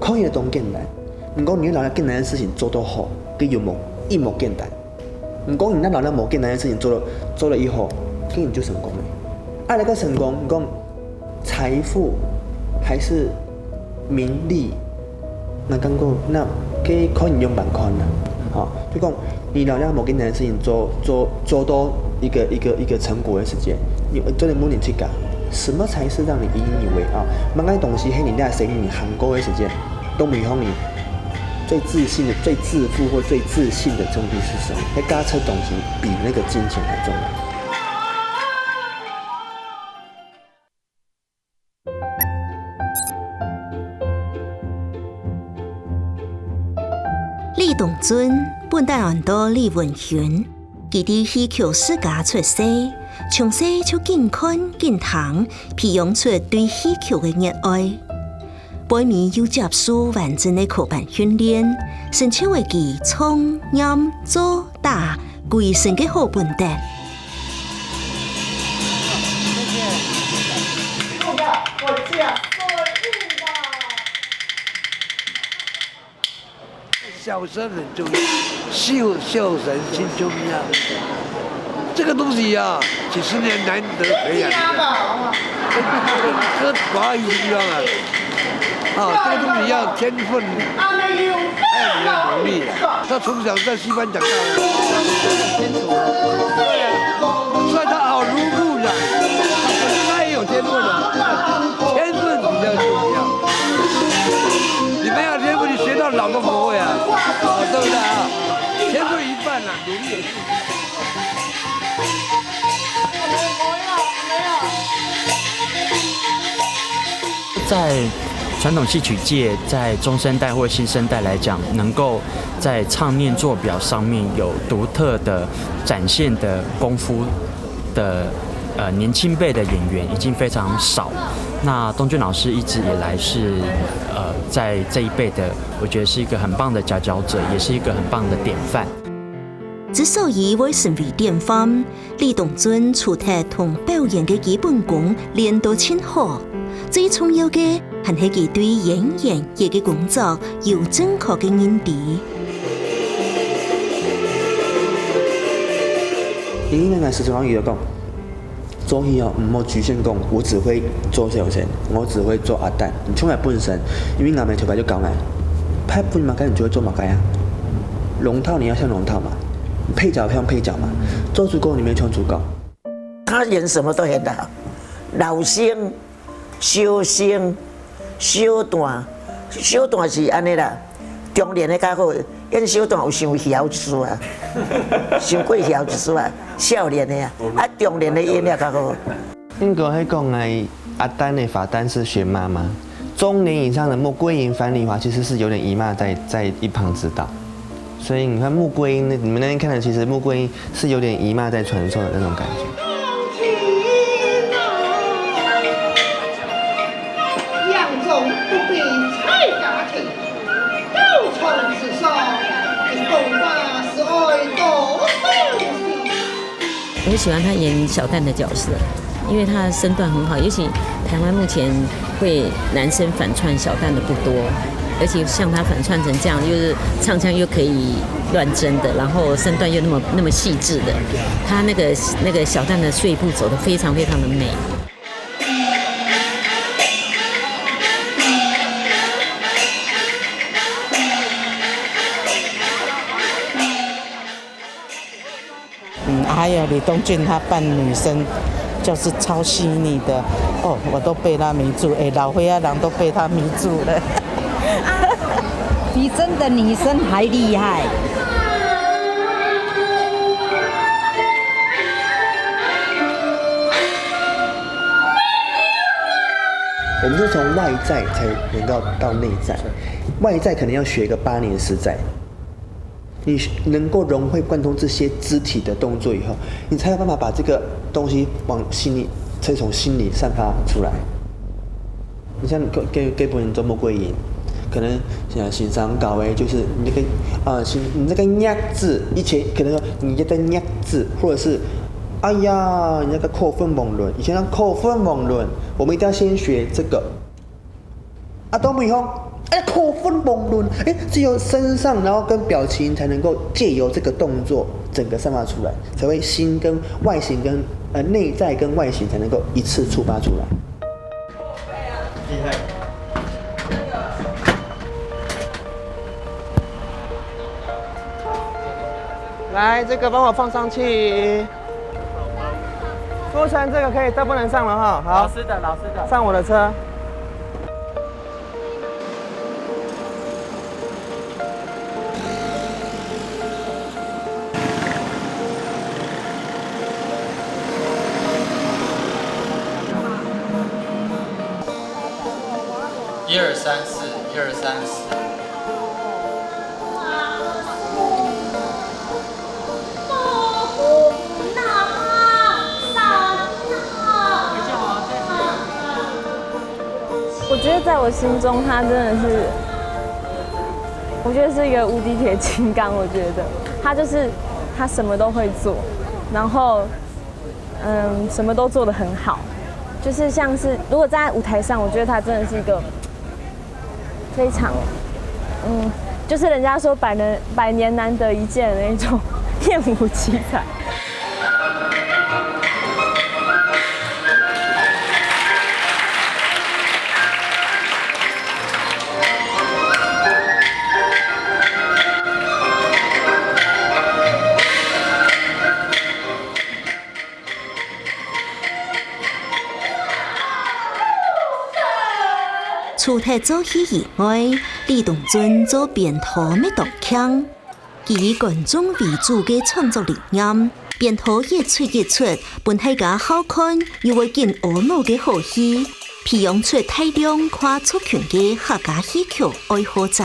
可以的当简单，唔讲你老了简单的事情做得好，跟有冇一模简单。唔讲你那老了冇简单的事情做了以后，跟你就成功了。爱那个成功，你讲财富还是名利，那讲过那给可以用版看啦。好，就讲你老了冇简单的事情做到一个成果的时间，你做点模拟去讲，什么才是让你引以为傲？某个东西喺你那谁你韩国的时间，都没有你最自信的、最自负或最自信的东西是什么？那驾车东西比那个金钱还重要。李东尊本台湾岛李文群，佢伫戏曲世家出世，从小就健看健谈，培养出对戏曲的热爱。背面又接受完整的课班训练，成就为佢唱、演、做、打规身嘅好本事。笑声很重要，笑声心重要。这个东西啊，几十年难得培养的，跟华语一样啊。这个东西要天分，还有你的努力。他从小在戏班长大的，对啊，所以他好如故人，他也有天分的，天分比较重要。你没有天分，你学到老都不会啊，对不对啊？天分一半啊，努力也是。在传统戏曲界，在中生代或新生代来讲，能够在唱念做表上面有独特的展现的功夫的年轻辈的演员已经非常少。那东俊老师一直以来是在这一辈的，我觉得是一个很棒的佼佼者，也是一个很棒的典范。之所以会成为典范，李东尊除了同表演嘅基本功练到很好，最重要嘅还係佢對演員業嘅工作有正確嘅認知。因為我時常有講，做戲唔好局限講，我只會做小生，我只會做阿旦，你從來本身，因為我們條牌就講來，拍本馬該你就會做馬該啊，龍套你要像龍套嘛，配角像配角嘛，做主角你們像主角。他演什麼都演得好，老生、小生、小段，小段是安尼啦，中年的較好，演小段有傷曉一絲啊，傷過曉一絲啊，少年的啊，中年的演了較好。應該係講係阿丹的法丹是學媽媽，中年以上的穆桂英、樊梨花其實是有點姨媽在一旁指導，所以你看穆桂英，你們那天看的其實穆桂英是有點姨媽在傳授的那種感覺。我喜欢他演小旦的角色，因为他身段很好，尤其台湾目前会男生反串小旦的不多，而且像他反串成这样，就是唱腔又可以乱真的，然后身段又那么细致的，他那个小旦的碎步走得非常非常的美。还有李东俊他扮女生，就是超细腻的哦，我都被他迷住，老灰啊郎都被他迷住了，比真的女生还厉害。我们是从外在才能够到内在，外在可能要学个8年10载。你能够融会贯通这些肢体的动作以后，你才有办法把这个东西往心里，再从心里散发出来。你像给别人做穆桂英，可能欣赏搞诶，就是你那个你那个“呀”字，以前可能说你那个“呀”字，或者是哎呀你那个口分猛论，以前那口分猛论，我们一定要先学这个。都没有，口风崩润，只有身上，然后跟表情才能够借由这个动作整个散发出来，才会心跟外形跟内在跟外形才能够一次触发出来。厉害。来，这个帮我放上去。服务生，这个可以，这不能上了哈。好，老师的，上我的车。1234。我觉得在我心中，他真的是，我觉得是一个无敌铁金刚。我觉得他就是他什么都会做，然后什么都做得很好，就是像是如果站在舞台上，我觉得他真的是一个非常就是人家说百年难得一见的那种艳舞奇才。除了做戏以外，李东尊做编导没动腔，以观众为主嘅创作理念，编导越出，本大家好看又会见懊恼嘅好戏，培养出大量跨族群嘅客家戏曲愛好者。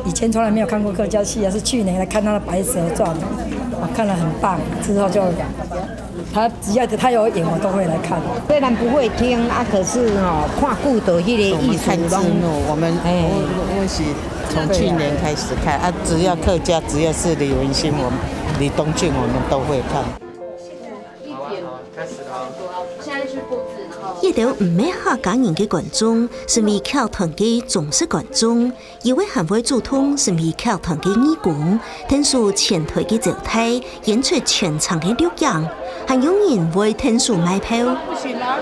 以前从来没有看过客家戏，是去年来看他的《白蛇传》，我看了很棒，之后就只要他有演，我都会来看。虽然不会听可是看顾的迄个艺术我们是从去年开始看只要客家，只要是李文新、李东俊，我们都会看。一条唔咩客家人嘅观众，是咪劇團嘅忠實觀眾，一位還會主通是咪劇團嘅義工，聽數前台嘅狀態，演出全場嘅錄影，還有人會聽數買票。不行了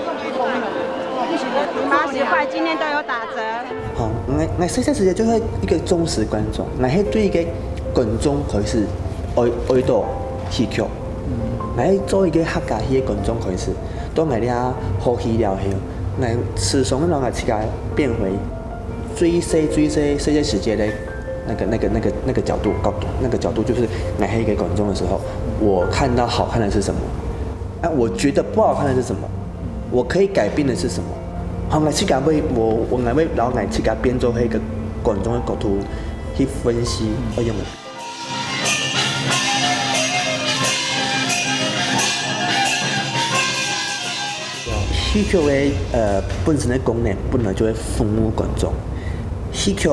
，80塊今天都有打折。好，我細細時就係一個忠實觀眾，我係對嘅觀眾佢是愛到戲劇，我係做一個客家戲嘅觀眾佢是。當我哋好戲了後，我始終讓我自己變回最細時間的那個角度，那個角度就是我係一個觀眾的時候，我看到好看的是什麼，我覺得不好看的是什麼，我可以改變的是什麼，好，我自己會然後我自己變做一個觀眾的角度去分析而用。戲劇嘅本身嘅功能本來就會服務觀眾，戲劇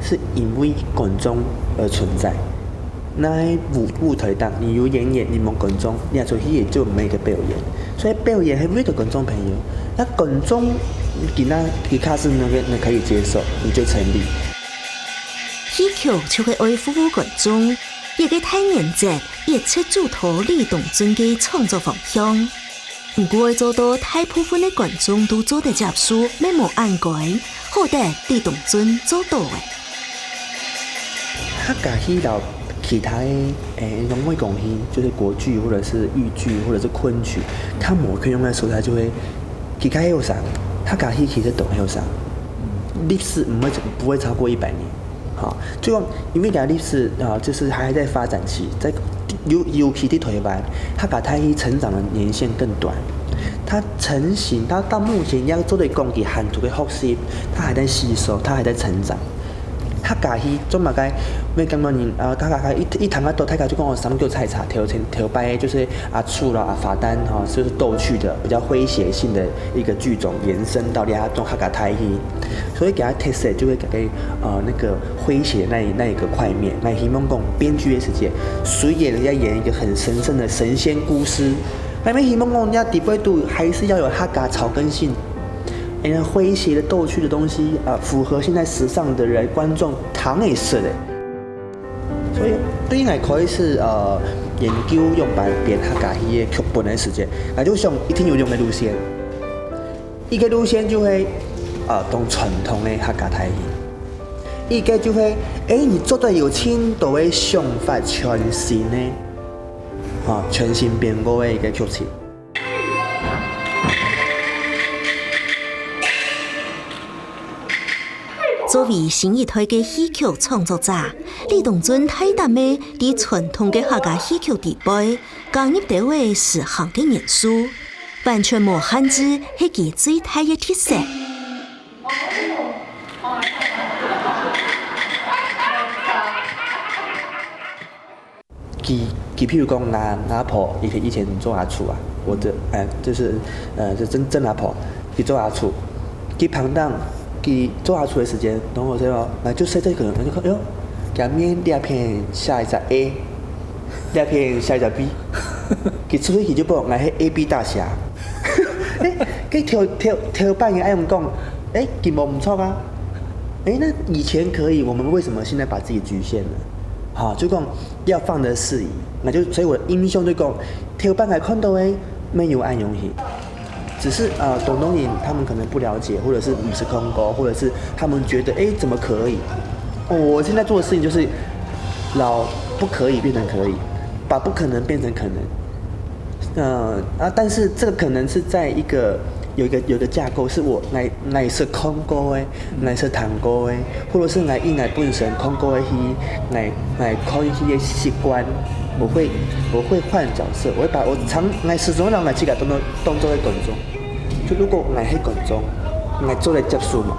是因為觀眾而存在。那舞台上你有演員，你冇觀眾，你出戲也就沒個表演。所以表演係為咗觀眾朋友，那觀眾其他是你可以接受，你就成立。戲劇就會愛服務觀眾，一個大原則，一切主導李東尊嘅創作方向。唔過做到大部分嘅觀眾都做得接受，咩冇按改，好得李東尊做到嘅。客家戲到其他用外講戲，就是國劇或者是豫劇或者是昆曲，他冇可以用嘅時候，他就會其他有啥，客家戲其實都有啥，歷史不會超過100年，好，就因為歷史就是還在發展期，在。尤其在台灣，客家太戲成長的年限更短，它成型到目前要做的講嘅漢族嘅學習，它還在吸收，它還在成長。客家戏做嘛该，没感觉人客家一谈到太家就讲什么叫菜茶，调白就是醋啦法丹就是逗趣的比较诙谐性的一个剧种延伸到另外种客家台戏，所以给他特色就会给那个诙谐那一个块面。那希望讲编剧的世界，谁也人家演一个很神圣的神仙故事，那边希望讲人家底背度还是要有客家草根性。诙谐的逗趣的东西符合现在时尚的人观众唐也是的，所以对应来可以是研究用来编客家戏的剧本的时间，那就想一定有用的路线，一个路线就会当传统的客家台戏，一个就会你做得有深度的想法，全新的全新编过的一个剧情。作为新一代的戏曲创作者，李东尊大胆的在传统的客家戏曲地位，加入到位时行的元素，完全无限制是其最大的特色。譬如讲阿婆以前做阿厝我的就是真阿婆，去做阿厝，去旁当。去做下出的时间，然后那就说这个人，就看，哟，下面两片下一只 A， 两片下一只 B， 佢出去就帮我係 A、B 大侠，佢跳扮嘅愛咁講，佢冇唔錯啊，那以前可以，我們為什麼現在把自己局限了？就講要放得適宜，那就所以我的印象就講，跳扮係看到沒有愛用戲。只是懂东人他们可能不了解，或者是不是空沟，或者是他们觉得怎么可以？我现在做的事情就是老不可以变成可以，把不可能变成可能。但是这个可能是在有一个架构，是我乃是空沟的，乃是弹沟的，或者是乃本身空沟的戏，乃空戏的习惯。我会换角色，我始终让自己当作在观众。就如果我是观众，我做来接受嘛。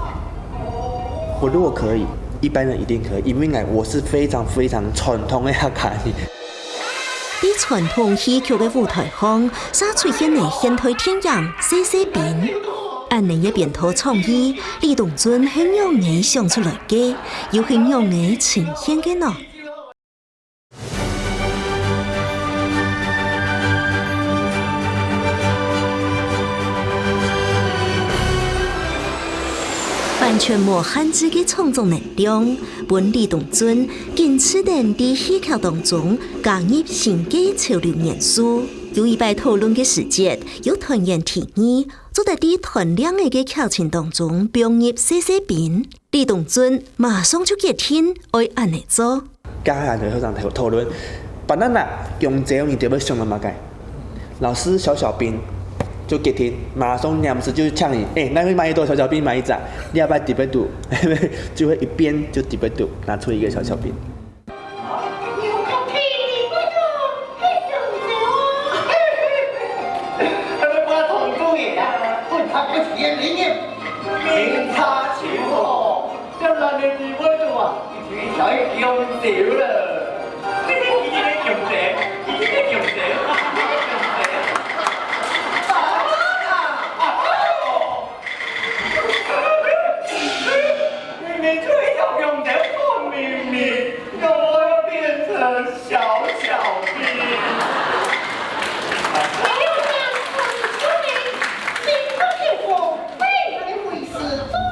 我如果可以，一般人一定可以，因为我是非常非常传统的客家戏。在传统戏曲的舞台上，所出现的现代天样细细变，按你一边头创意，李东尊很容易想出来嘅，又很容易呈现嘅呢。完全无限制的创作能量，本李东尊坚持在戏剧当中加入新的潮流元素。有一摆讨论的时节，有团员提议，做在团两个剧情当中并入细细变。李东尊马上就决定爱按嚟做。家下就上讨论，本来用这样你得要想那么解？老师小兵。就给停，马上两次就呛你，那会买一朵小兵买一张，你要不要底背度？就会一边就底背度拿出一个小兵。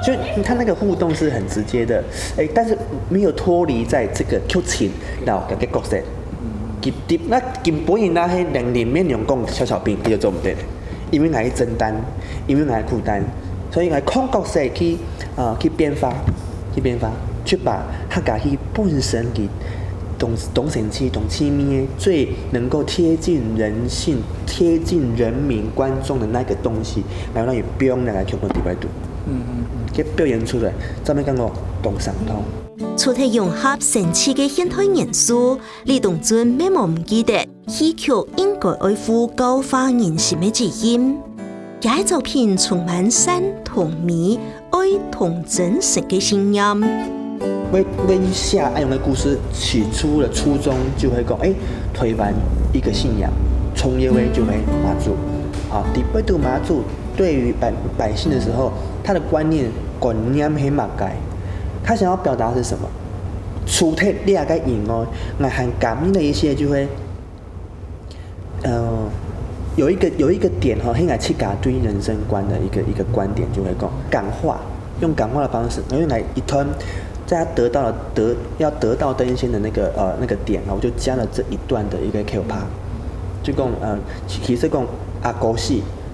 就你看那个互动是很直接的，但是没有脱离在这个剧情然后个角色。那根本人那些人里面用讲小兵，他就做唔对，因为爱真单，因为爱孤单，所以爱看角色去变化，去把客家戏本身给懂神气、懂气面最能够贴近人性、贴近人民观众的那个东西，然后让你不用来去看底摆度。给表演出来，咱们讲个懂上通。除了融合神奇的现代元素，李东尊没忘记得戏曲应该爱护高化人心的基因。这作品充满善同美、爱同真诚的信念。为下爱用的故事起初的初衷就会讲，推翻一个信仰，从业为就会妈祖。好，第八度妈祖对于百姓的时候，他的观念黑马改，他想要表达的是什么？除退你也该赢哦，那很感应的一些就会，有一个点哈，很爱去讲对人生观的一个观点，就会讲感化，用感化的方式，然后来一团，在他要得到登仙的那个点啊，我就加了这一段的一个 Q 趴，就讲其实讲阿狗死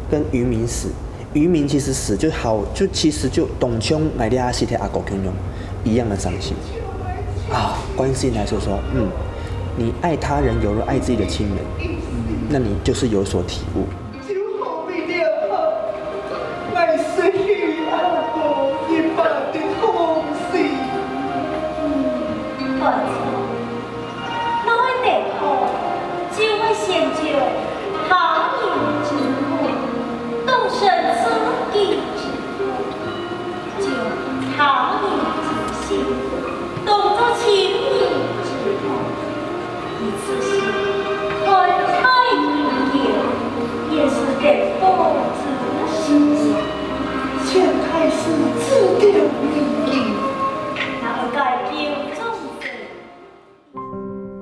跟渔民死，渔民其实死就好，就其实就董卿买的阿西的阿狗跟用一样的伤心啊。观世音来说，你爱他人犹如爱自己的亲人，那你就是有所体悟。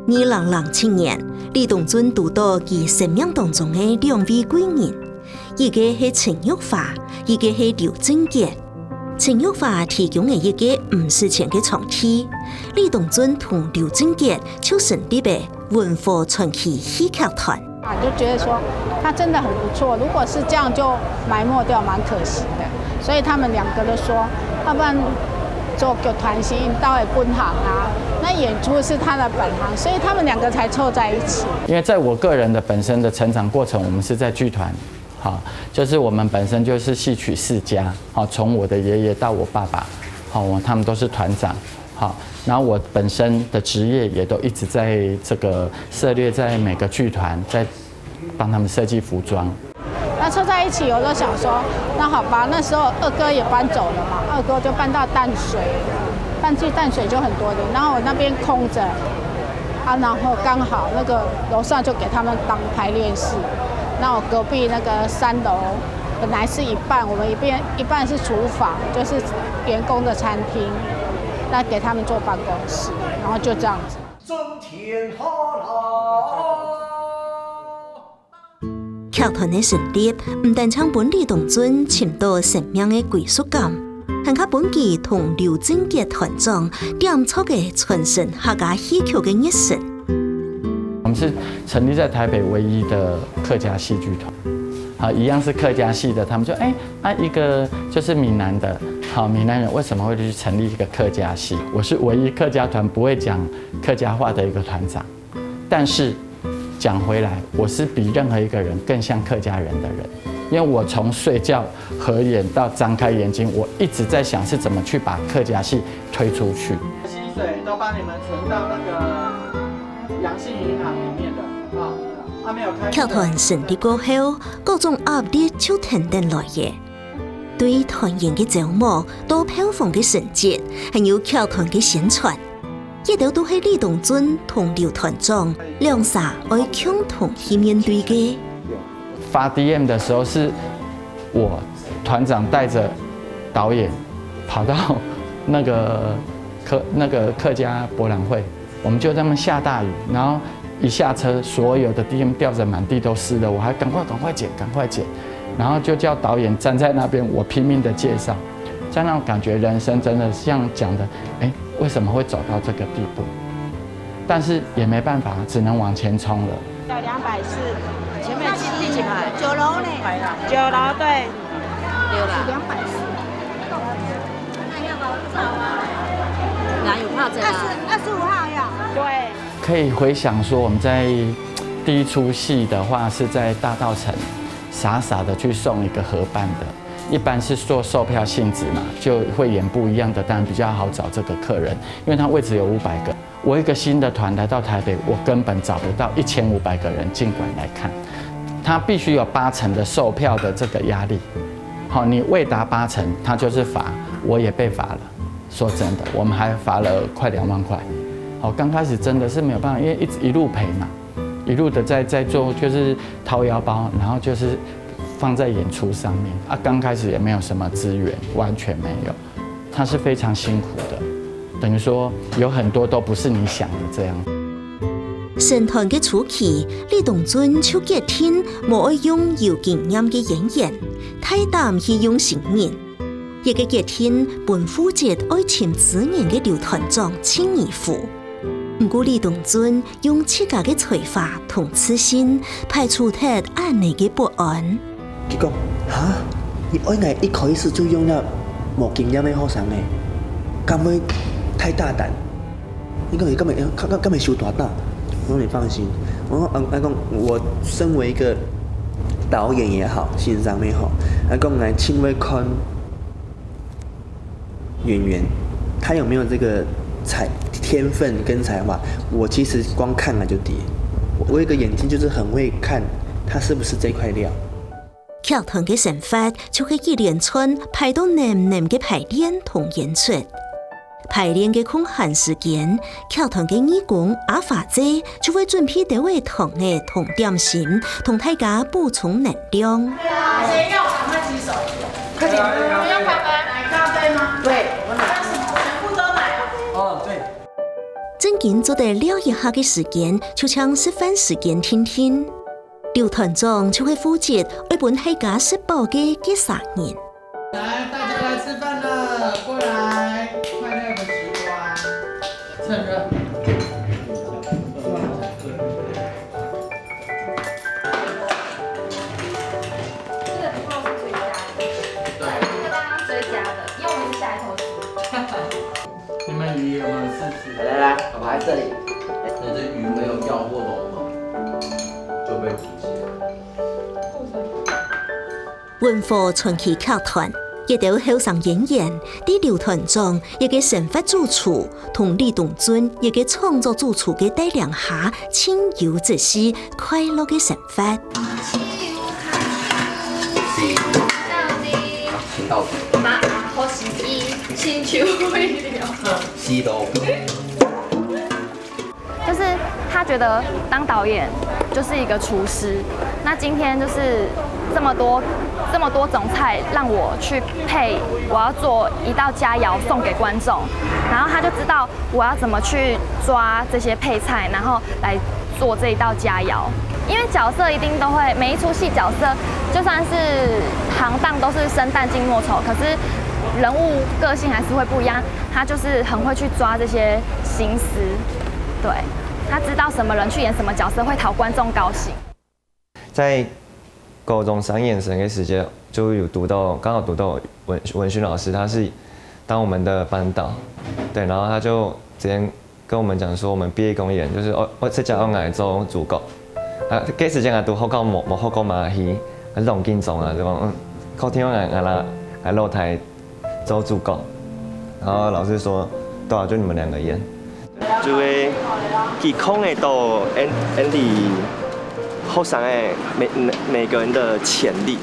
2007年，李东尊读到其生命当中的2位贵人，一个是陈玉华，一个是劉俊傑。陳玉華提供了一個50錢的場地，李東尊同劉俊傑就成立了文化傳奇戲劇團。就覺得說他真的很不錯，如果是這樣就埋沒掉，蠻可惜的。所以他們兩個都說，要不然做劇團是到會本行啊，那演出是他的本行，所以他們兩個才湊在一起。因為在我個人的本身的成長過程，我們是在劇團。好，就是我們本身就是戲曲世家，好，從我的爺爺到我爸爸，好，他們都是團長，好，然後我本身的職業也都一直在這個涉獵在每個劇團，在幫他們設計服裝。那湊在一起，我就想說，那好吧，那時候二哥也搬走了嘛，二哥就搬到淡水，搬去淡水就很多人，然後我那邊空着，啊，然後剛好那個樓上就給他們當排練室。那我隔壁那個3樓本來是一半，我們一半是廚房，就是員工的餐廳，那給他們做辦公室，然後就這樣子。劇團的成立，唔但將本李東尊尋到生命的歸屬感，更加本期同劉俊傑團長點出嘅傳承客家戲曲嘅熱忱。我們是成立在台北唯一的客家戲劇團，好，一樣是客家戲的，他們就一個就是閩南的，好，閩南人為什麼會去成立一個客家戲？我是唯一客家團不會講客家話的一個團長，但是講回來，我是比任何一個人更像客家人的人，因為我從睡覺、合眼到張開眼睛，我一直在想是怎麼去把客家戲推出去。薪水都幫你們存到那個陽信銀行裡面的劇團成立過後，各種壓力就停定來嘅。對團員嘅招募到票房嘅成績，還有劇團嘅宣傳，一條都係李東尊同劉團長兩傻愛共同去面對嘅。發 DM 的時候，是我團長帶着導演跑到那個客家博覽會。我們就在那下大雨，然後一下車，所有的 DM 掉得滿地都濕了，我還趕快剪，然後就叫導演站在那邊，我拼命的介紹，這樣讓我感覺人生真的像講的，為什麼會走到這個地步？但是也沒辦法，只能往前衝了。240，前面第幾排？9樓呢？9樓對，6樓。240。那要不要找啊？哪有炮仗？25號呀。對。可以回想說，我們在第一出戲的話，是在大稻埕，傻傻的去送一個合辦的，一般是做售票性質嘛，就會演不一樣的，當然比較好找這個客人，因為他位置有500個。我一個新的團來到台北，我根本找不到1500個人進館來看，他必須有80%的售票的這個壓力。好，你未達80%，他就是罰，我也被罰了。说真的，我们还罚了快2万块。好，刚开始真的是没有办法，因为一路赔嘛，一路的在做，就是掏腰包，然后就是放在演出上面啊。刚开始也没有什么资源，完全没有，他是非常辛苦的，等于说有很多都不是你想的这样。成团嘅初期，李东尊就决定冇爱用有经验嘅演员，太担去用新人。一个决定本负责爱情资源嘅刘团长请义父。不过李东尊用自家嘅才华同自信，排除脱安尼嘅不安。佢讲哈，你爱我一开始就用了冇经验嘅学生诶，咁会太大胆。你讲你今日受大胆？我说你放心，我身为一个导演也好，欣赏也好，来亲卫看演员，他有没有这个天分跟才华？我其实光看了就跌。我有一个眼睛就是很会看，他是不是这块料。剧团嘅成法就係一連串排到難嘅排練同演出。排練嘅空閒時間，劇團嘅義工阿華姐就會準備一位糖嘅同點心，同大家補充能量。誰要趕快舉手？快點！你要奶咖啡嗎？對，我奶。全部都奶啊！哦，對。正經做得了一下嘅時間，就請示範時間聽聽。劉團長就會負責為本大家食飽嘅3人。來，大家來吃飯了，過來，快樂的時光，趁熱。這個不泡是追加的，對，這個當然追加的，因為我們是下一口吃。你們魚有沒有試試？來，我排這裡。那這魚沒有掉過籠嗎？就被捕起來。文化傳奇劇團亦都後生演員，啲劉團長一個成法主廚，同李東尊一個創作主廚嘅帶領下，親友這是快樂嘅成法。請到底。馬好時機，請求會了。西都。就是他覺得當導演就是一個廚師，那今天就是這麼多種菜讓我去配，我要做一道佳肴送給觀眾，然後他就知道我要怎麼去抓這些配菜，然後來做這一道佳肴。因為角色一定都會，每一出戲角色就算是行當都是生旦淨末丑，可是人物個性還是會不一樣，他就是很會去抓這些心思。對，他知道什麼人去演什麼角色會討觀眾高興。在高中3眼神的時間，就有剛好讀到文勳老師，他是當我們的班導，對，然後他就直接跟我們講說，我們畢業公演就是我這家我來做主角，啊，嗰時間啊讀學校冇學過馬戲，還是龍金鐘啊，就講靠天我來露台做主角，然後老師說，對啊，就你們2個演。就會去控得到 Andy 後生的每個人的潛力。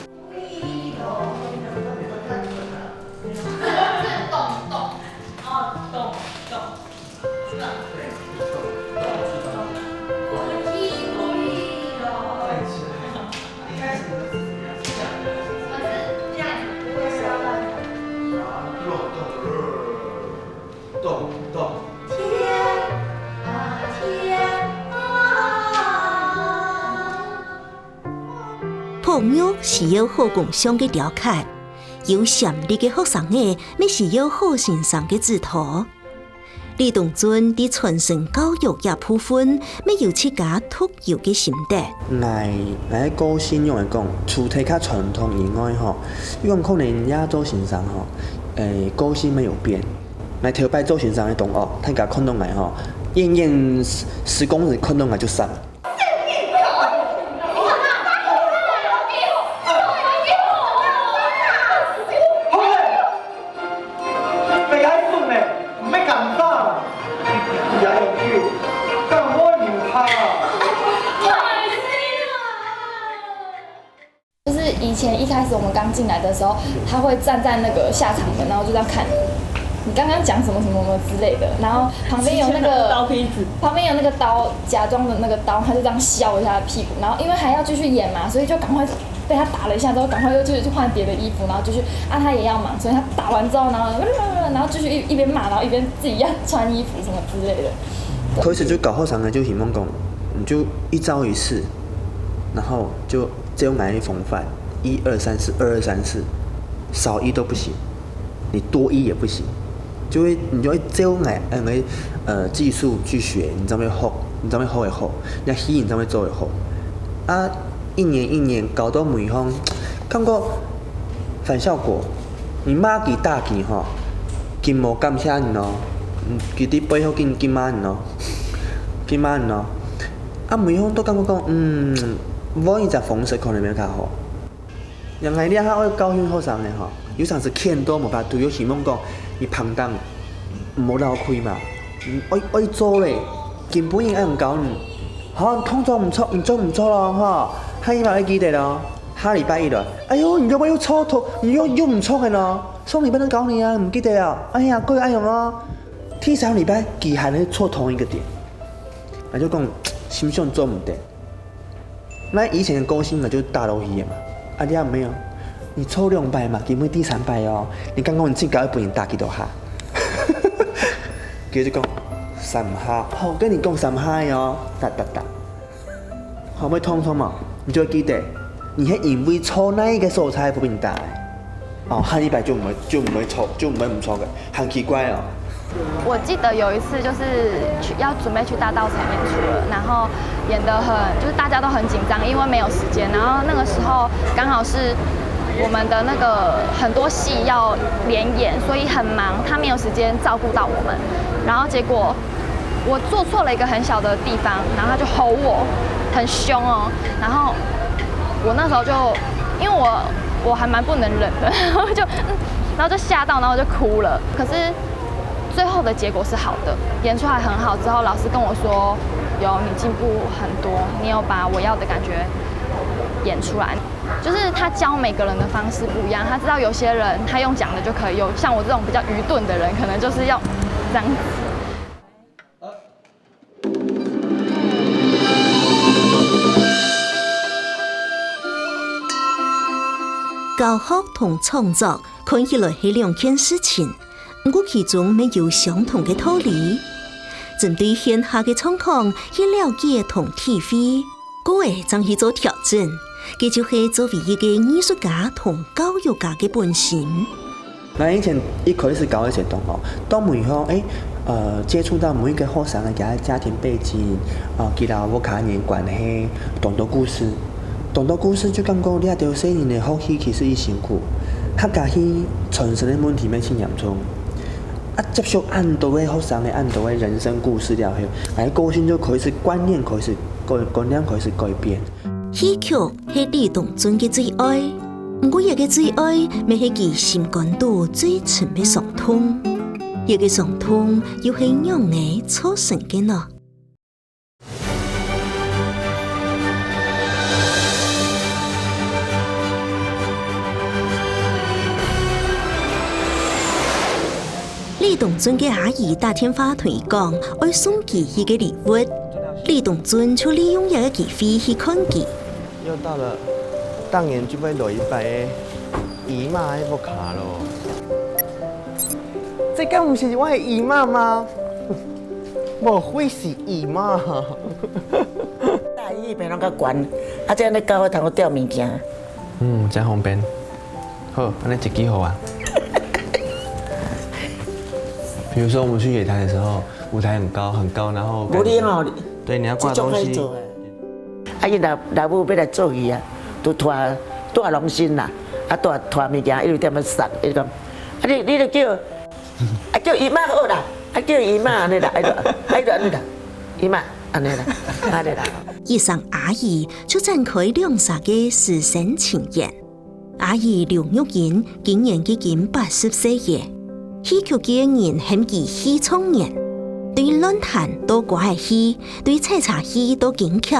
朋友是要好共享嘅雕刻，有潛力嘅學生嘅，咪是要好欣賞嘅指導。李東尊啲傳承教育也部分，咪有自家特有嘅心得。嚟高先用嚟講，除睇較傳統以外吼，因為可能亞洲欣賞吼，高先沒有變。嚟頭擺做欣賞嘅同學，睇架看到嚟吼，演10公里看到嚟就散。以前一開始我們剛進來的時候，他會站在那個下場的，然後就這樣看你，你刚刚讲什么什么什么之类的，然后旁边有那个刀坯子，旁边有那个刀，假装的那个刀，他就这样削一下他的屁股，然后因为还要继续演嘛，所以就赶快被他打了一下之后，赶快又去换别的衣服，然后继续他也要忙，所以他打完之后，然后继续一边骂，然后一边自己要穿衣服什么之类的。可是就搞后场的就希望讲，你就一朝一夕，然后就只有哪一风范，1、2、3、4， 2、2、3、4，少1都不行，你多1也不行，你就会只有技术去学，你才会好，你才会好会好，你戏你才会做会好。啊，一年搞到每方，感觉反效果。你马吉大吉吼，金无感谢你咯。其伫背后金骂人咯，金骂人咯。啊，每方都感觉讲，我伊只方式可能要较好。人家你较爱教训后生的吼，有阵是欠多无法度，有希望讲伊旁当唔好流开嘛，爱做咧，根本应爱唔教你。好，动作唔错咯吼，下礼拜记得咯，下礼拜一了。哎呦，你又没有错头，你又唔错嘅咯，上礼拜能教你啊，唔记得啊。哎呀，各位爱用哦。第3礼拜，佢还能错同一个点，那就讲心上做唔得。那以前的高薪嘛，就是大楼戏嘛，啊，你没有，你错2摆嘛，根本第3摆哦，你刚刚你自己搞一本大几多下，佢就讲3下，好，跟你讲3下哦，哒，好不通嘛，你就会记得，你係因為錯那一個素材不變大，哦，下禮拜就唔會錯，就唔會唔錯嘅，很奇怪哦。我记得有一次就是要准备去大稻埕演出了，然后演得就是大家都很紧张，因为没有时间。然后那个时候刚好是我们的那个很多戏要连演，所以很忙，他没有时间照顾到我们。然后结果我做错了一个很小的地方，然后他就吼我，很凶哦。然后我那时候就因为我还蛮不能忍的，然后就吓到，然后就哭了。可是最后的结果是好的，演出来很好。之后老师跟我说，你进步很多，你有把我要的感觉演出来。就是他教每个人的方式不一样，他知道有些人他用讲的就可以，有像我这种比较愚钝的人，可能就是要这样子。教學同創作看起來係2件事情，不過其中沒有相同嘅道理。針對現下嘅狀況去了解同體會，各位將去做調整，這就是作為一個藝術家同教育家嘅本心。那以前一開始搞一些同學，當每方接觸到每一個學生嘅家庭背景，佢哋有家庭關係，懂得故事。懂得故事就感覺你啊，條細年嘅學習其實伊辛苦，客家戲傳承嘅問題咩先嚴重。啊，接觸按到嘅學生嘅按到嘅人生故事了後，哎，個性就開始觀念開始改變。戲曲係李東尊嘅最愛，不過一個最愛咪係佢心肝度最深嘅傷痛，一個傷痛又係讓我造成嘅呢。李東尊嘅阿姨打電話同伊講，要送佢一個禮物。李東尊就利用一個機會去看佢。又到了當年就要落一擺嘅姨媽嗰個卡咯。這個唔是我嘅姨媽嗎？無會是姨媽。大姨邊啷個管？啊，這樣你教我通掉物件。真方便。好，那你幾號啊？比如說我們去野台的時候，舞台很高，然後對，你要掛東西。啊，伊老母要來做戲啊，都帶龍身啦，啊帶物件，一路點樣送，伊講，啊你就叫姨媽好啦，啊叫姨媽安尼啦，安尼啦，姨媽安尼啦，安尼啦。以上阿姨就展開2煞嘅師生情緣。阿姨劉玉英今年已經80歲嘅。戲曲嘅人很熱戲創人，對論壇到歌仔戲，對採茶戲到京劇、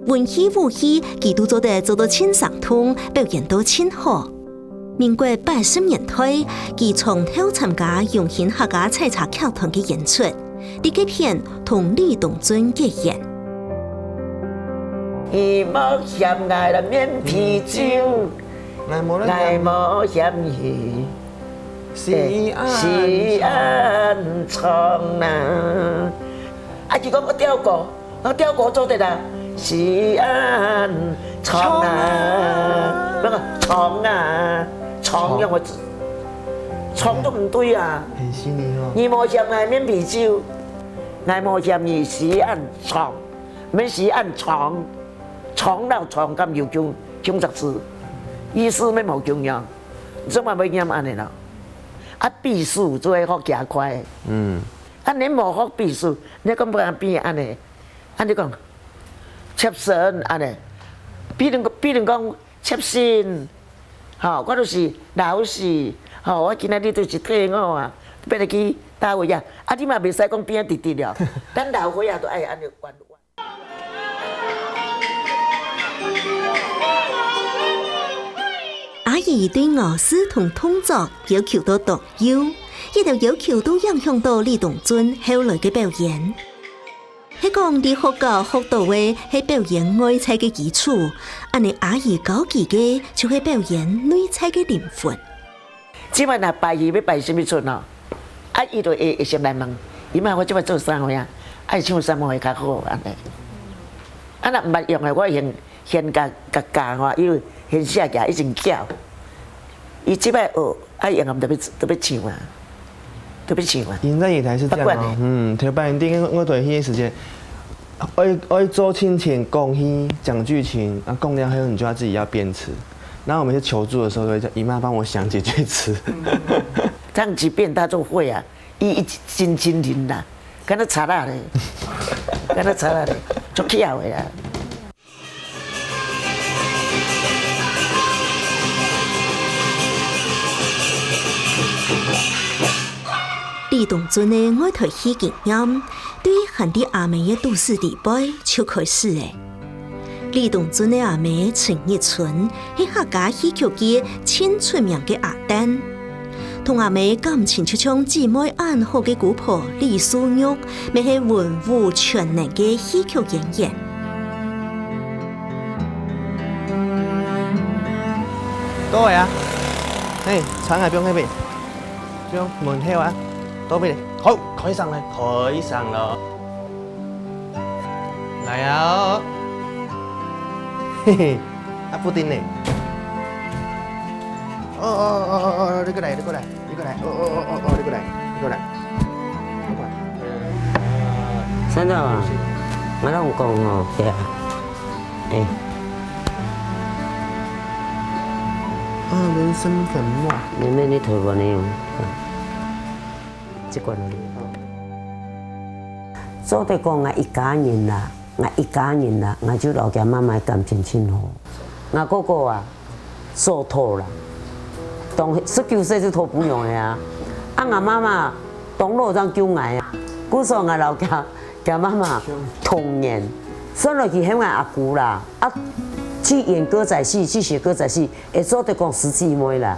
文戲武戲，佢都做得親上通，表現到親好。民國80年代，佢從頭參加永興客家採茶劇團嘅演出，第幾片同李東尊結緣。伊無嫌愛啦免啤酒，愛無嫌伊是安床啦。啊，就講我吊歌做得啦，是安床啊，那個床啊。床用個字，床都唔對啊！很犀利哦。伊無嫌愛免啤酒，愛無嫌伊是按床，免是按床，床到床咁要講實字，意思咩無重要，怎麼要念安尼咯？啊，秘書做會好加快。啊，你無學秘書，你講不變安尼？安尼講，切身安尼，比如講切身。好，我就是老師。好，我今仔日就是退伍啊，要来去倒位啊。啊，你嘛袂使講邊啊直直了，咱老伙仔都愛安尼玩。阿姨對樂師同動作要求到獨優，亦就要求都影響到李東尊後來嘅表演。喺講啲學校學到嘅係表演外在嘅基礎，安尼阿姨教佢嘅就係表演內在嘅靈魂。即擺若拜伊要拜什麼出咯？啊，伊就會先來問，伊嘛我即擺做啥貨啊？愛唱啥貨會較好安尼？啊，若毋捌用嘅，我現教吼，伊現寫嘅已經教。伊即擺學，啊用啊特別唱啊。現在也還是這樣哦。頭半點我對迄個時間，愛做親情講戲講劇情，啊講了後你就要自己要編詞。然後我每次求助的時候，都會叫姨媽幫我想幾句詞。唱幾遍他就會啊，伊真靈啦，敢若查啦咧，足巧的啊。李東尊嘅愛台戲經驗，對韓啲阿妹嘅都市地位就開始嘅。李東尊嘅阿妹陳日春係客家戲劇界千出名嘅阿旦，同阿妹感情就像姊妹暗好嘅姑婆李素玉，咪係文武全能嘅戲劇演員。多位啊，床還不用那邊，不用門口啊。多俾你，好，可以上來，來啊！嘿嘿，啊布丁呢？你過來，你過來，你過來，你過來。真的啊？我攏講哦，對啊，人生粉末，你咩你頭髮呢用？做得講我一家人啦，我就老家媽媽感情真好。我哥哥啊，做拖啦，當19歲就拖不用的啊。啊，我媽媽當老張叫我啊，古時候我老家叫媽媽童年，所以佢係我阿姑啦。啊，去演歌仔戲，去學歌仔戲，會做得講10姊妹啦。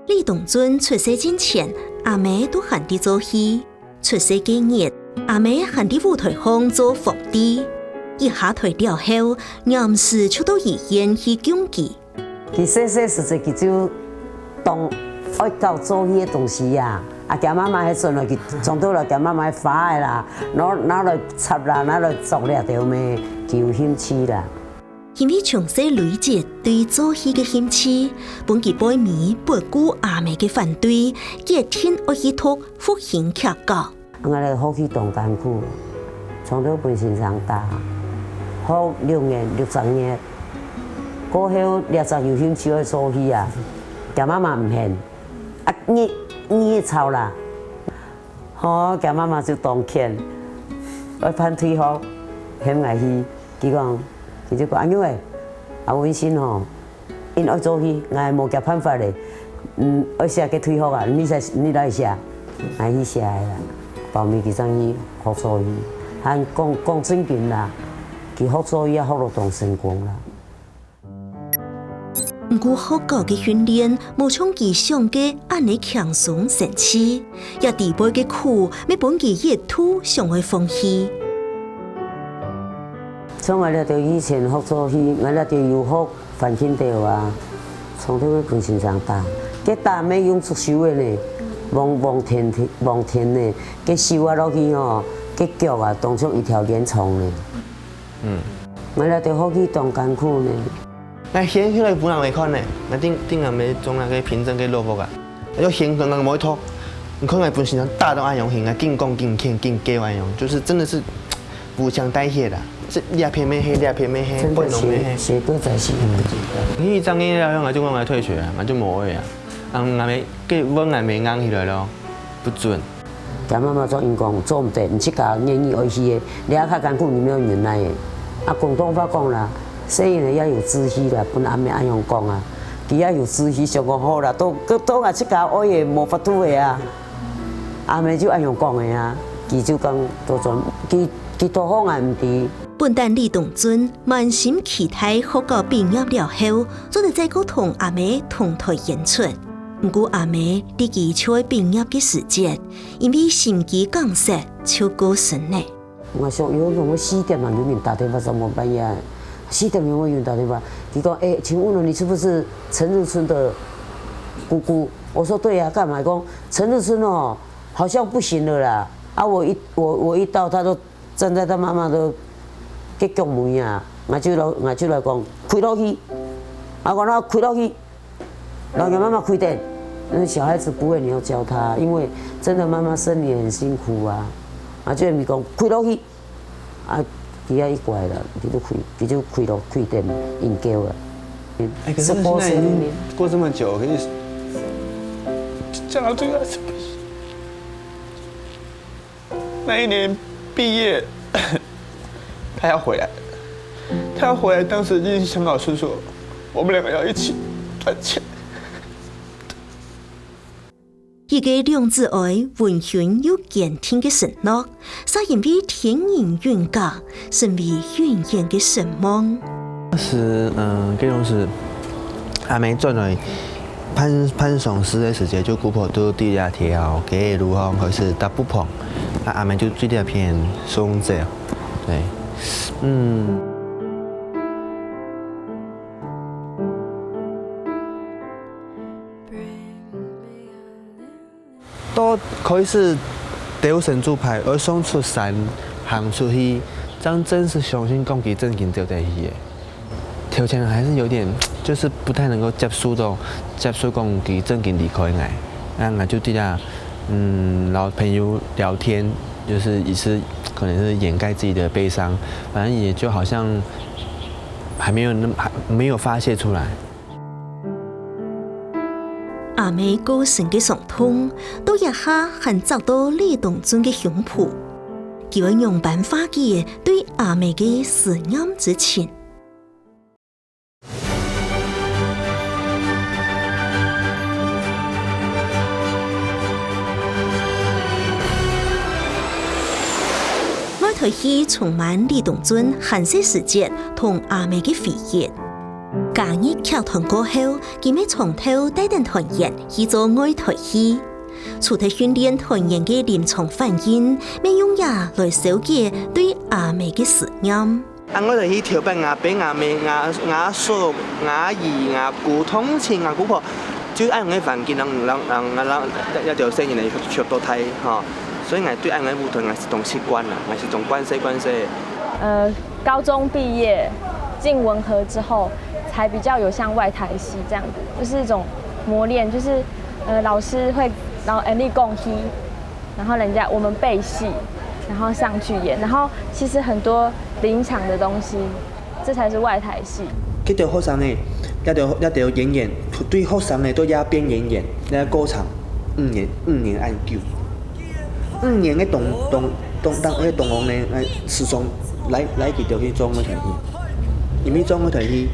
李東尊出世之前，阿妹都喊啲做戲。出世幾日，阿妹喊啲舞台上做伏地，一下台了後，臨時出到醫院去救佢。佢細時佢就當愛搞做戲嘅東西呀，啊，叫媽媽喺陣來佢從到來叫媽媽花嘅啦，攞來插啦，攞來做了條咩叫興趣啦。因為從細累積對做戲嘅興趣，本佢背面不顧阿妹嘅反對，熱天愛去讀復興劇校。我哋學戲當艱苦，從到本身上大，學6年、6年，過後20有興趣去做戲啊，叫媽媽唔肯，啊你吵啦，好叫媽媽就當勸，我反退學，嫌愛戲，佢講。佢就講：因為阿文新吼，因愛做戲，我冇夾辦法咧。愛寫嘅退學啊，你來寫，我去寫啦。報名佢上去學做戲，還講正經啦，佢學做戲學到當成功啦。不过好高嘅训练，无像佢想嘅安尼强松神气，也地杯嘅苦，要本佢热土上去放弃。像我哋對以前學做戲，我哋對有學翻緊掉啊，從頭到本身上打，佢打咩用出手嘅呢？望天呢，佢收啊落去哦，佢腳啊當作一條煙囪呢。我哋對學去當艱苦呢。那顯起來本人來看呢，那頂下咪種那個平整嘅蘿蔔啊，要顯可能冇一套，你看我本身上打到安樣型啊，勁講勁輕勁叫安樣，就是真的是無相代謝的。是兩片沒黑，兩片沒黑，半濃沒黑。寫都在寫。你張嘢了，我就講我退學啊，我就冇去啊。俺咪給問俺咪硬起來咯，不准。家媽媽做員工做唔得，唔識教願意愛去嘅，你較艱苦，你沒有原來嘅。啊，廣東話講啦，雖然也有志氣啦，本阿咪安樣講啊，佢也有志氣上講好啦，都啊識教愛嘅冇法度嘅啊，阿咪就安樣講嘅啊，佢就講多種，佢多方案唔對。本旦李東尊滿心期待學校畢業了後，做得再個同阿妹同台演出。不過阿妹離佢就會畢業嘅時節，因為心機剛實就過身嘞。我想有同我4點嘛，有人打電話找我半夜，4點有人打電話，佢講請問你是不是陳日春的姑姑？我說對啊，幹嘛？講陳日春哦，好像不行了啦。啊，我一到，他都站在他媽媽的結局門啊，我就來講開落去，我講那開落去，老人媽媽開電，因為小孩子不會，你要教他，因為真的媽媽生你很辛苦啊。啊，即係咪講開落去，啊，佢也一過來了，佢就開電應叫了。可是現在已經過這麼久，可以講到最後是不行。那一年畢業。他要回來，當時已經想好是說，我們兩個要一起賺錢。一個兩子愛溫馨又堅定的承諾，是因為天人緣隔，成為永遠的神夢。當時，這種是阿妹轉來攀上師的時間，就姑婆都第二條給路行，可是他不碰，阿妹就最第二片松子，對。都可以是丟神助牌，而送出山行出去，這樣真是相信講佢正經丟在去嘅。條件還是有點，就是不太能夠接受講佢正經離開我，那就對啦，老朋友聊天，就是也是。可能是掩蓋自己的悲傷，反正也就好像還沒有發洩出來。阿妹過身嘅傷痛，到一下還找到李東尊嘅胸脯，佢會用辦法嘅對阿妹嘅思念之情。台戲充滿李東尊閒暇時節同阿妹嘅回憶。假日劇團過後，佢咪從頭帶領團員去做愛台戲，除咗訓練團員嘅臨場反應，咪用也來消解對阿妹嘅思念。我哋去調扮阿伯、阿妹、阿叔、阿姨、阿姑、通親、阿姑婆，就按個環境，讓一條聲音嚟學到睇嚇。所以我對愛的舞團還是種習慣啦，還是種關係。高中畢業進文和之後，才比較有像外台戲這樣子，就是一種磨練，就是老師會，然後你共戲，然後我們背戲，然後上去演，然後其實很多臨場的東西，這才是外台戲。佢條學生嘅，一條演員，對學生嘅都一邊演員，一歌場5年按久。5年嘅當嘅同學呢，始終來佢就去裝嗰台戲，因為裝嗰台戲，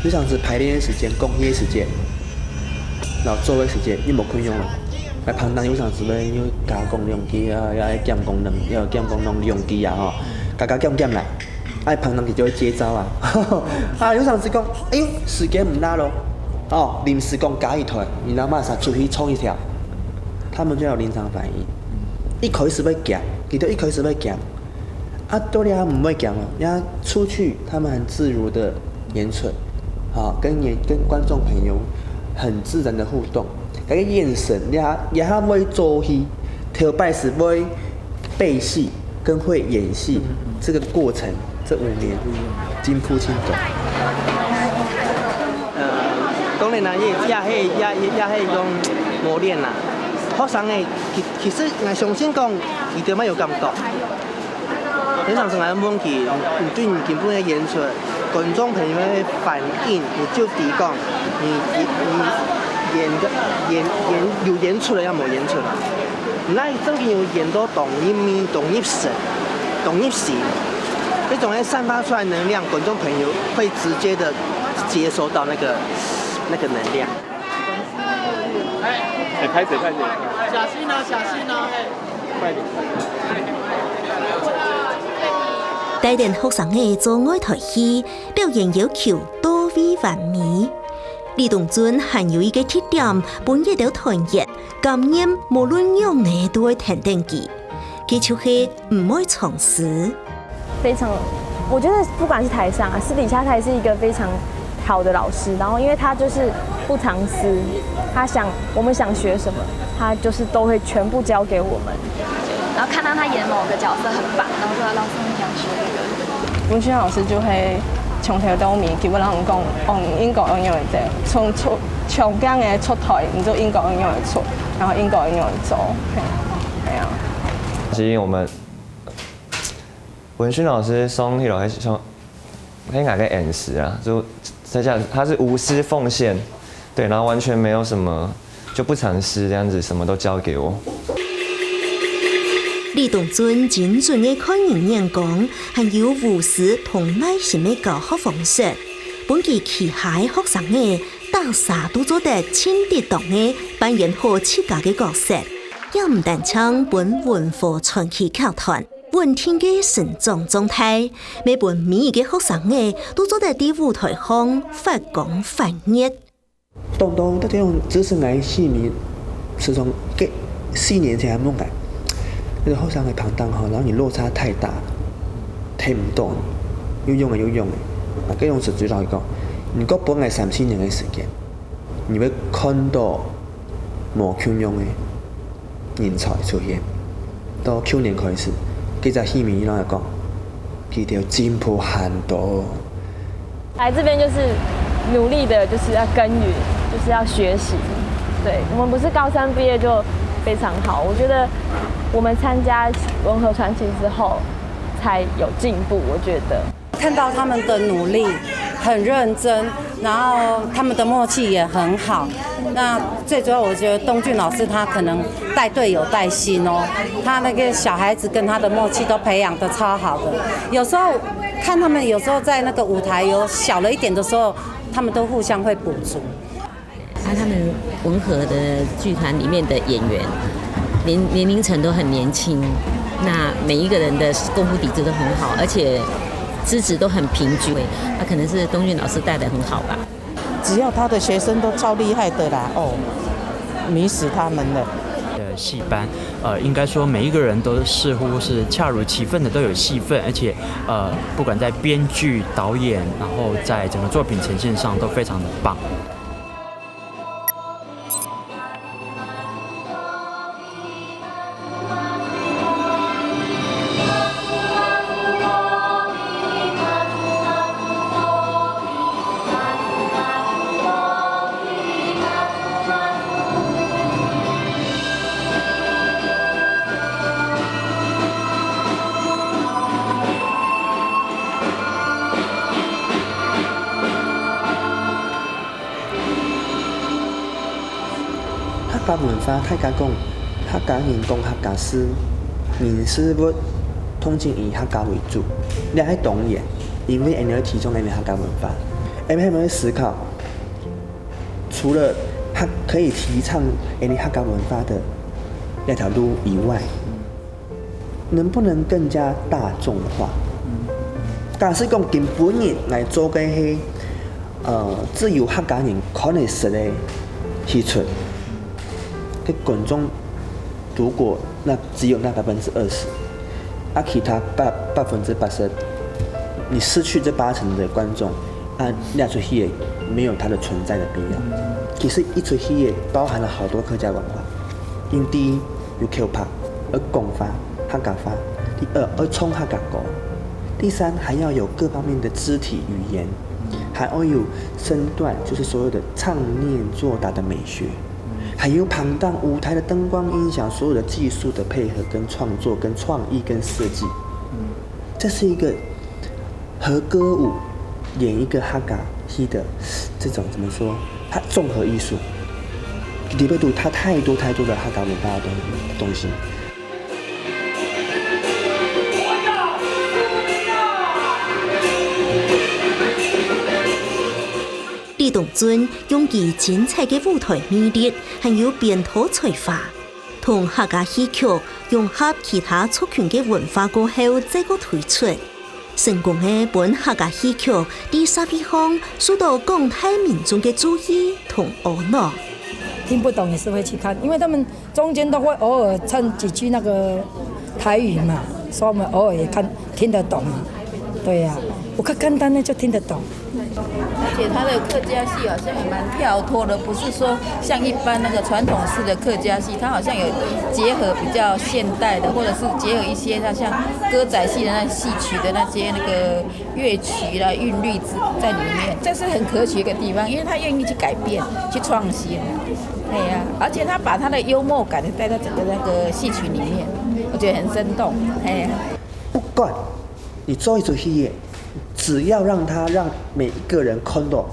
就像是排練嘅時間、講戲嘅時間，然後做嘅時間，你冇可以用啦。來旁當有啥子咧，要加工量機啊，要減功能，要減功能量機啊，吼，加減啦。啊，爱旁人就会接招啊。啊，有上司讲，哎呦，时间唔拉咯，哦，临时工加一腿，然后马上出去冲一条，他们就有临场反应，一开始要夹，记得一开始要夹，啊，多了唔会夹哦，人家出去他们很自如的演出，好，跟观众朋友很自然的互动，那个眼神，也还会做戏，头摆是会背戏跟会演戏，这个过程这5年金铺轻重。当然啦，迄种磨练啦。学生诶，其实我相信讲，伊对乜有感觉。平常生来问题，对你根本嘅演出，观众朋友嘅反应，你就抵讲，你有演出了，要冇演出啦。那真嘅有演到同一面、同一神、同一心，那种散发出来能量，观众朋友会直接的接收到那个能量。拍谁？小心哦，快点。带领学生的做爱台戏表演要求多位完美。李东尊还有一个特点，本一条团结，感染无论样的都会停定记，佢就是唔会藏私。非常，我觉得不管是台上啊，私底下他也是一个非常好的老师。然后因为他就是不藏私，我们想学什么，他就是都会全部教给我们。然后看到他演某个角色很棒，然后就老师很想学这个。文轩老师就会从头到尾基本上讲用英国应用的从从刚的出台，你就英国应用的出，然后英国应用的做，系啊。其实我们文轩老师送迄落迄种，应该个演示啊，就在讲他是无私奉献，对，然后完全没有什么就不藏私这样子，什么都交给我。李东尊精准的看人眼光，还有无私同耐心的教学方式，本期旗下学生的大傻都做得亲切动的扮演好自家的角色，也唔但唱本文化传奇剧团稳定的成长状态，每本每一个学生的都做得喺舞台上发光发热。东东，这种资深来戏迷，是从4年前还弄改。那个后生的旁当哈，然后你落差太大，睇唔到，要用嘅，啊，跟用实际来讲，如果本来3-4年的时间，你会看到无穷用的人才出现。到去年开始，几只戏迷来讲，佢哋进步很多。来这边就是努力的，就是要耕耘，就是要学习。对，我们不是高3毕业就非常好，我觉得我们参加文和传奇之后才有进步。我觉得看到他们的努力很认真，然后他们的默契也很好。那最主要我觉得东俊老师他可能带队有带心哦，他那个小孩子跟他的默契都培养得超好的。有时候看他们有时候在那个舞台有小了一点的时候，他们都互相会补足。他们文和的剧团里面的演员年龄层都很年轻，那每一个人的功夫底子都很好，而且资质都很平均。那可能是东俊老师带得很好吧。只要他的学生都超厉害的啦，哦，迷死他们了。戏班，应该说每一个人都似乎是恰如其分的都有戏份，而且不管在编剧、导演，然后在整个作品呈现上都非常的棒。客家文化，客家讲，客家人讲客家诗，人事物通常以客家为主。你喺动演，因为你要提倡你的客家文化，你有没有思考？除了可以提倡你客家文化的那条路以外，能不能更加大众化？假使讲根本日来做嘅係只有客家人可能識嘅戲出，嘅觀眾如果只有那20%，其他80%，你失去這80%的觀眾，那出戲也沒有它的存在的必要。其實一出戲也包含了好多客家文化，因第一有口拍，而講法客家話；第二而唱客家歌；第三還要有各方面的肢體語言，還要有身段，就是所有的唱念做打的美學。還有龐大舞台的燈光音響，所有的技術的配合跟創作、跟創意、跟設計，這是一個和歌舞演一個客家戲的這種怎麼說？它綜合藝術，裡面有它太多的客家文化的東西。李東尊用其精彩嘅舞台魅力，還有變土才華，同客家戲曲融合其他族群嘅文化過後，再個推出，成功嘅本客家戲曲喺社會上受到廣大民眾嘅注意同婀娜。聽不懂也是會去看，因為他們中間都會偶爾唱幾句那個台語嘛，所以我們偶爾也聽得懂嘛。對呀、我看簡單的就聽得懂。而且他的客家戲好像也蠻跳脫的，不是說像一般那個傳統式的客家戲，它好像有結合比較現代的，或者是結合一些它像歌仔戲的那戲曲的那些那個樂曲啦、韻律在裡面，這是很可取的地方，因為他願意去改變、去創新。對呀、而且他把他的幽默感帶到整個那個戲曲裡面，我覺得很生動。不管你做一出戲，只要讓每一個人看到，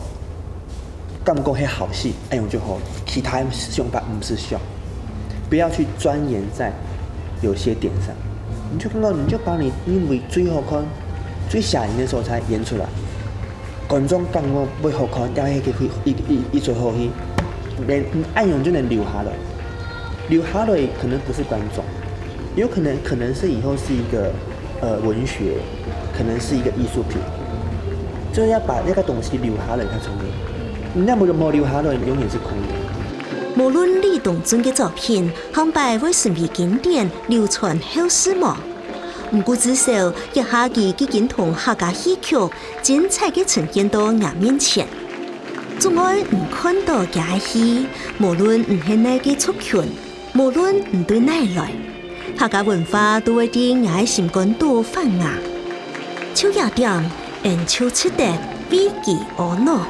感覺係好戲，哎呦就好，其他想法唔是想，不要去鑽研在有些點上，你就看到你就把你認為最好看、最嚇人的時候才演出來，觀眾感覺不好看，要係一出好戲，連暗湧就能留下來，留下來可能不是觀眾，有可能是以後是一個文學，可能是一個藝術品。就是要把那個東西留下來才成功，你那冇留下來，永遠是空的。無論李東尊嘅作品後擺會成為經典流傳後世無，唔過至少一下佢已經同客家戲曲精彩嘅呈現到眼面前。總愛唔看到嘅戲，無論唔係哪個族群，無論唔對哪來，客家文化都會啲愛心感到發芽。超雅點。人超出的危機婀娜。